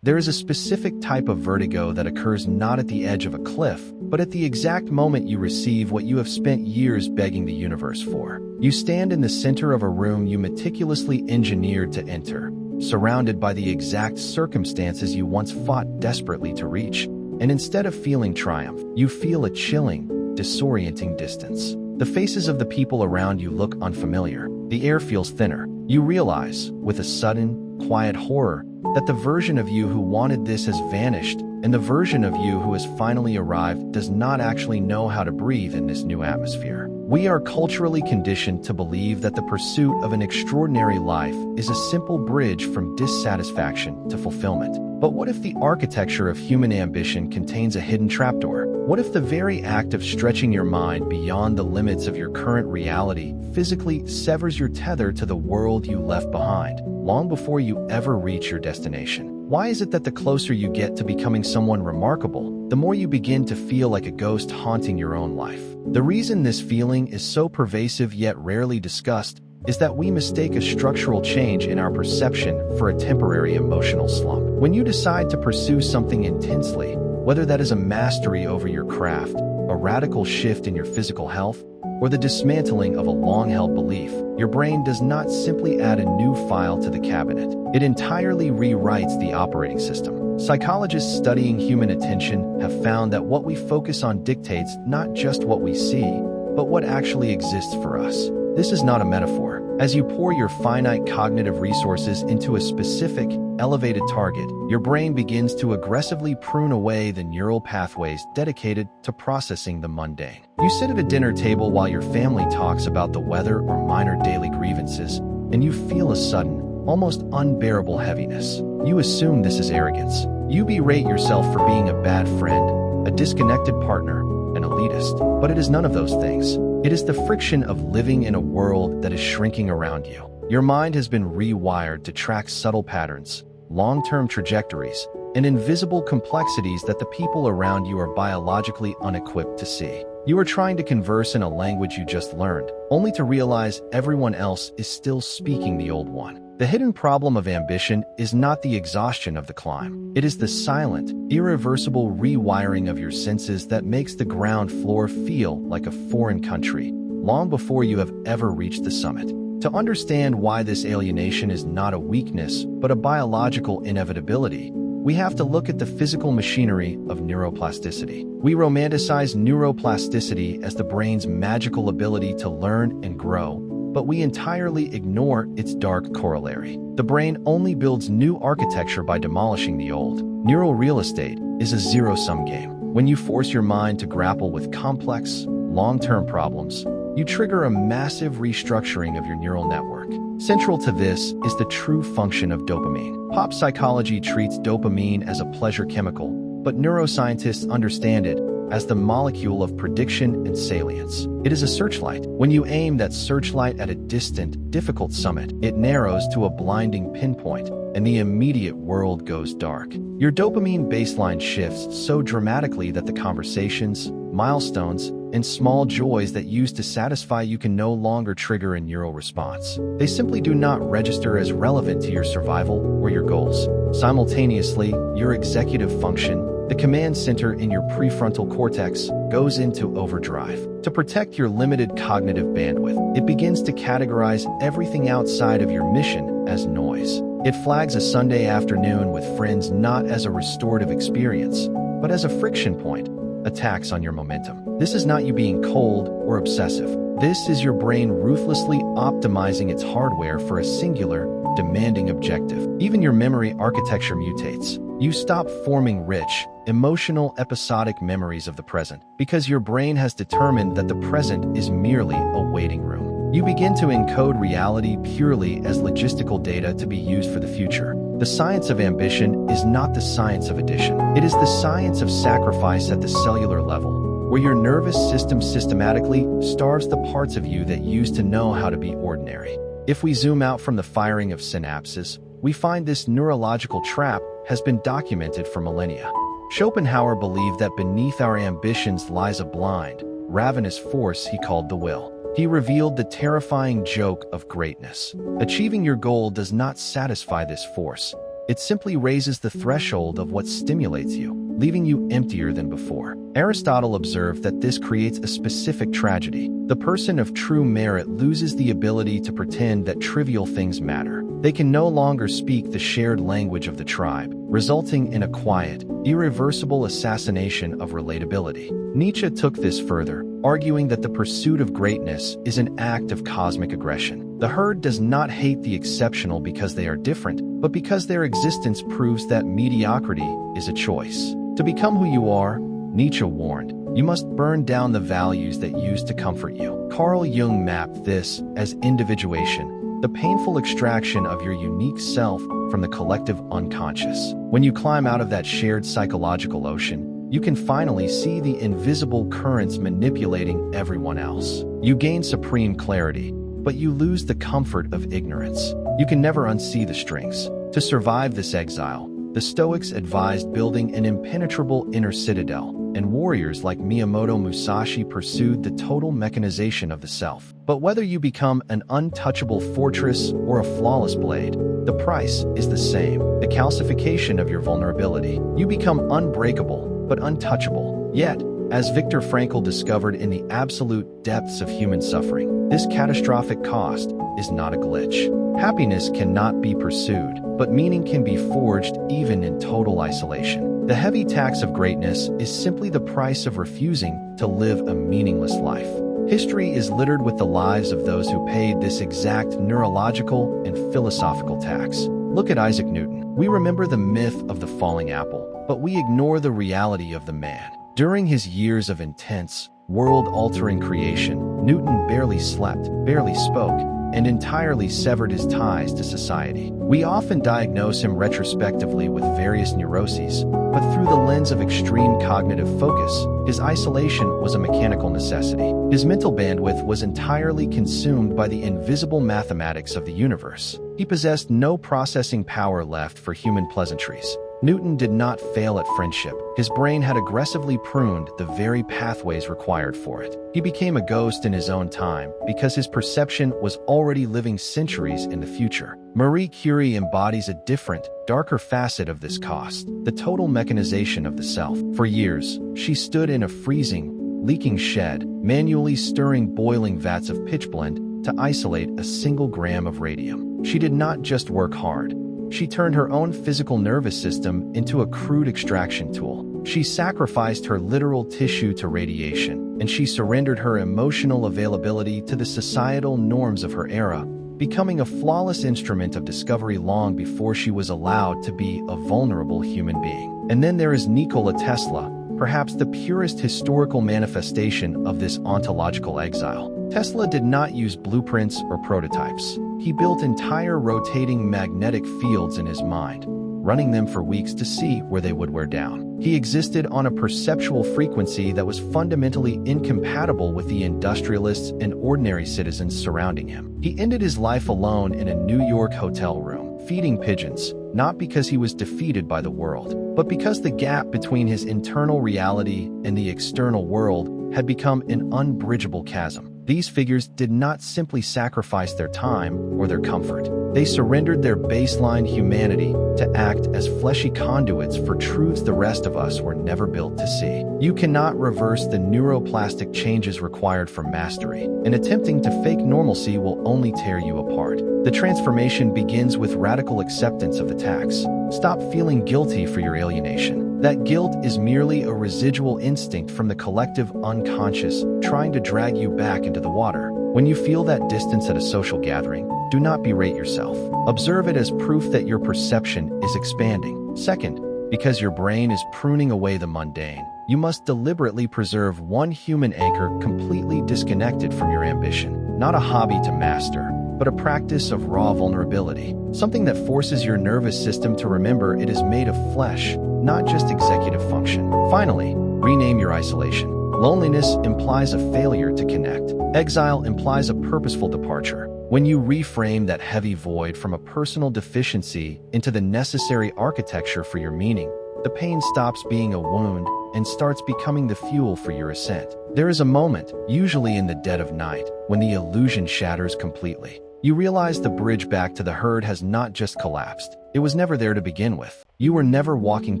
There is a specific type of vertigo that occurs not at the edge of a cliff, but at the exact moment you receive what you have spent years begging the universe for. You stand in the center of a room you meticulously engineered to enter, surrounded by the exact circumstances you once fought desperately to reach. And instead of feeling triumph, you feel a chilling, disorienting distance. The faces of the people around you look unfamiliar. The air feels thinner. You realize, with a sudden, quiet horror, that the version of you who wanted this has vanished, and the version of you who has finally arrived does not actually know how to breathe in this new atmosphere. We are culturally conditioned to believe that the pursuit of an extraordinary life is a simple bridge from dissatisfaction to fulfillment. But what if the architecture of human ambition contains a hidden trapdoor? What if the very act of stretching your mind beyond the limits of your current reality physically severs your tether to the world you left behind, long before you ever reach your destination? Why is it that the closer you get to becoming someone remarkable, the more you begin to feel like a ghost haunting your own life? The reason this feeling is so pervasive yet rarely discussed is that we mistake a structural change in our perception for a temporary emotional slump. When you decide to pursue something intensely, whether that is a mastery over your craft, a radical shift in your physical health, or the dismantling of a long-held belief, your brain does not simply add a new file to the cabinet. It entirely rewrites the operating system. Psychologists studying human attention have found that what we focus on dictates not just what we see, but what actually exists for us. This is not a metaphor. As you pour your finite cognitive resources into a specific, elevated target, your brain begins to aggressively prune away the neural pathways dedicated to processing the mundane. You sit at a dinner table while your family talks about the weather or minor daily grievances, and you feel a sudden, almost unbearable heaviness. You assume this is arrogance. You berate yourself for being a bad friend, a disconnected partner, an elitist. But it is none of those things. It is the friction of living in a world that is shrinking around you. Your mind has been rewired to track subtle patterns, long-term trajectories, and invisible complexities that the people around you are biologically unequipped to see. You are trying to converse in a language you just learned, only to realize everyone else is still speaking the old one. The hidden problem of ambition is not the exhaustion of the climb. It is the silent, irreversible rewiring of your senses that makes the ground floor feel like a foreign country, long before you have ever reached the summit. To understand why this alienation is not a weakness, but a biological inevitability, we have to look at the physical machinery of neuroplasticity. We romanticize neuroplasticity as the brain's magical ability to learn and grow, but we entirely ignore its dark corollary. The brain only builds new architecture by demolishing the old. Neural real estate is a zero-sum game. When you force your mind to grapple with complex, long-term problems, you trigger a massive restructuring of your neural network. Central to this is the true function of dopamine. Pop psychology treats dopamine as a pleasure chemical, but neuroscientists understand it as the molecule of prediction and salience. It is a searchlight. When you aim that searchlight at a distant, difficult summit, it narrows to a blinding pinpoint, and the immediate world goes dark. Your dopamine baseline shifts so dramatically that the conversations, milestones, and small joys that used to satisfy you can no longer trigger a neural response. They simply do not register as relevant to your survival or your goals. Simultaneously, your executive function, the command center in your prefrontal cortex, goes into overdrive. To protect your limited cognitive bandwidth, it begins to categorize everything outside of your mission as noise. It flags a Sunday afternoon with friends not as a restorative experience, but as a friction point, a tax on your momentum. This is not you being cold or obsessive. This is your brain ruthlessly optimizing its hardware for a singular, demanding objective. Even your memory architecture mutates. You stop forming rich, emotional, episodic memories of the present because your brain has determined that the present is merely a waiting room. You begin to encode reality purely as logistical data to be used for the future. The science of ambition is not the science of addition. It is the science of sacrifice at the cellular level, where your nervous system systematically starves the parts of you that used to know how to be ordinary. If we zoom out from the firing of synapses, we find this neurological trap has been documented for millennia. Schopenhauer believed that beneath our ambitions lies a blind, ravenous force he called the will. He revealed the terrifying joke of greatness. Achieving your goal does not satisfy this force. It simply raises the threshold of what stimulates you, leaving you emptier than before. Aristotle observed that this creates a specific tragedy. The person of true merit loses the ability to pretend that trivial things matter. They can no longer speak the shared language of the tribe, resulting in a quiet, irreversible assassination of relatability. Nietzsche took this further, arguing that the pursuit of greatness is an act of cosmic aggression. The herd does not hate the exceptional because they are different, but because their existence proves that mediocrity is a choice. To become who you are, Nietzsche warned, you must burn down the values that used to comfort you. Carl Jung mapped this as individuation, the painful extraction of your unique self from the collective unconscious. When you climb out of that shared psychological ocean, you can finally see the invisible currents manipulating everyone else. You gain supreme clarity, but you lose the comfort of ignorance. You can never unsee the strings. To survive this exile, the Stoics advised building an impenetrable inner citadel, and warriors like Miyamoto Musashi pursued the total mechanization of the self. But whether you become an untouchable fortress or a flawless blade, the price is the same: the calcification of your vulnerability. You become unbreakable, but untouchable. Yet, as Viktor Frankl discovered in the absolute depths of human suffering, this catastrophic cost is not a glitch. Happiness cannot be pursued, but meaning can be forged even in total isolation. The heavy tax of greatness is simply the price of refusing to live a meaningless life. History is littered with the lives of those who paid this exact neurological and philosophical tax. Look at Isaac Newton. We remember the myth of the falling apple, but we ignore the reality of the man. During his years of intense, world-altering creation, Newton barely slept, barely spoke, and entirely severed his ties to society. We often diagnose him retrospectively with various neuroses, but through the lens of extreme cognitive focus, his isolation was a mechanical necessity. His mental bandwidth was entirely consumed by the invisible mathematics of the universe. He possessed no processing power left for human pleasantries. Newton did not fail at friendship. His brain had aggressively pruned the very pathways required for it. He became a ghost in his own time because his perception was already living centuries in the future. Marie Curie embodies a different, darker facet of this cost: the total mechanization of the self. For years, she stood in a freezing, leaking shed, manually stirring boiling vats of pitchblende to isolate a single gram of radium. She did not just work hard. She turned her own physical nervous system into a crude extraction tool. She sacrificed her literal tissue to radiation, and she surrendered her emotional availability to the societal norms of her era, becoming a flawless instrument of discovery long before she was allowed to be a vulnerable human being. And then there is Nikola Tesla, perhaps the purest historical manifestation of this ontological exile. Tesla did not use blueprints or prototypes. He built entire rotating magnetic fields in his mind, running them for weeks to see where they would wear down. He existed on a perceptual frequency that was fundamentally incompatible with the industrialists and ordinary citizens surrounding him. He ended his life alone in a New York hotel room, feeding pigeons, not because he was defeated by the world, but because the gap between his internal reality and the external world had become an unbridgeable chasm. These figures did not simply sacrifice their time or their comfort. They surrendered their baseline humanity to act as fleshy conduits for truths the rest of us were never built to see. You cannot reverse the neuroplastic changes required for mastery, and attempting to fake normalcy will only tear you apart. The transformation begins with radical acceptance of the tax. Stop feeling guilty for your alienation. That guilt is merely a residual instinct from the collective unconscious trying to drag you back into the water. When you feel that distance at a social gathering, do not berate yourself. Observe it as proof that your perception is expanding. Second, because your brain is pruning away the mundane, you must deliberately preserve one human anchor completely disconnected from your ambition. Not a hobby to master, but a practice of raw vulnerability. Something that forces your nervous system to remember it is made of flesh, not just executive function. Finally, rename your isolation. Loneliness implies a failure to connect. Exile implies a purposeful departure. When you reframe that heavy void from a personal deficiency into the necessary architecture for your meaning, the pain stops being a wound and starts becoming the fuel for your ascent. There is a moment, usually in the dead of night, when the illusion shatters completely. you realize the bridge back to the herd has not just collapsed. It was never there to begin with. You were never walking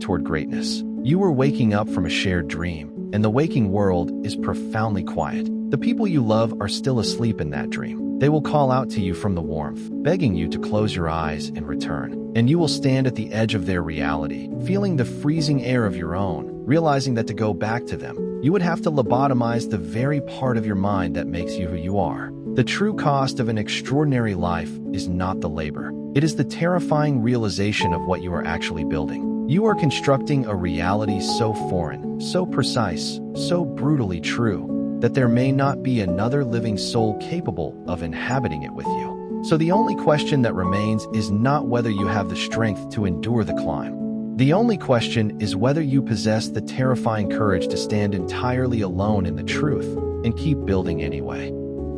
toward greatness. You were waking up from a shared dream, and the waking world is profoundly quiet. The people you love are still asleep in that dream. They will call out to you from the warmth, begging you to close your eyes and return. And you will stand at the edge of their reality, feeling the freezing air of your own, realizing that to go back to them, you would have to lobotomize the very part of your mind that makes you who you are. The true cost of an extraordinary life is not the labor. It is the terrifying realization of what you are actually building. You are constructing a reality so foreign, so precise, so brutally true, that there may not be another living soul capable of inhabiting it with you. So the only question that remains is not whether you have the strength to endure the climb. The only question is whether you possess the terrifying courage to stand entirely alone in the truth and keep building anyway.